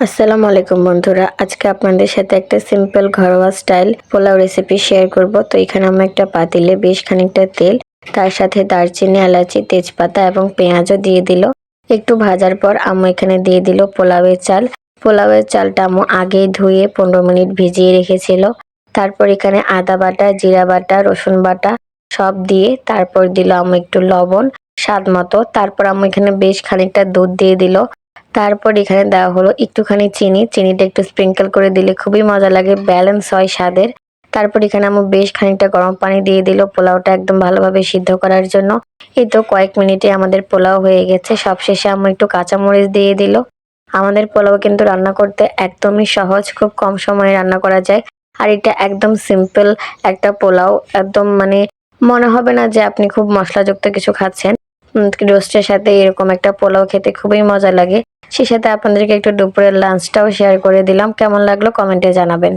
আসসালামু আলাইকুম বন্ধুরা, আজকে আপনাদের সাথে একটা সিম্পল ঘরোয়া স্টাইল পোলাও রেসিপি শেয়ার করব। তো এখানে আমি একটা পাতিলে বেশ খানিকটা তেল, তার সাথে দারচিনি, এলাচি, তেজপাতা এবং পেঁয়াজও দিয়ে দিল। একটু ভাজার পর আম্মু এখানে দিয়ে দিল পোলাওয়ের চাল। পোলাওয়ের চালটা আম্মু আগেই ধুয়ে 15 মিনিট ভিজিয়ে রেখেছিল। তারপর এখানে আদা বাটা, জিরা বাটা, রসুন বাটা সব দিয়ে তারপর দিল আম্মু একটু লবণ স্বাদ মতো। তারপর আম্মু এখানে বেশ খানিকটা দুধ দিয়ে দিল। তারপর এখানে দেওয়া হলো একটুখানি চিনি। চিনিটা একটু স্প্রিঙ্কেল করে দিলে খুবই মজা লাগে, ব্যালেন্স হয় স্বাদের। তারপর এখানে আম্মু বেশ খানিকটা গরম পানি দিয়ে দিল পোলাওটা একদম ভালোভাবে সিদ্ধ করার জন্য। এই তো কয়েক মিনিটে আমাদের পোলাও হয়ে গেছে। সবশেষে আম্মু একটু কাঁচামরিচ দিয়ে দিল। আমাদের পোলাও কিন্তু রান্না করতে একদমই সহজ, খুব কম সময়ে রান্না করা যায়। আর এটা একদম সিম্পল একটা পোলাও, একদম মনে হবে না যে আপনি খুব মশলাযুক্ত কিছু খাচ্ছেন। রোস্টের সাথে এরকম একটা পোলাও খেতে খুবই মজা লাগে। সেই সাথে আপনাদেরকে একটু দুপুরের লাঞ্চটাও শেয়ার করে দিলাম। কেমন লাগলো কমেন্টে জানাবেন।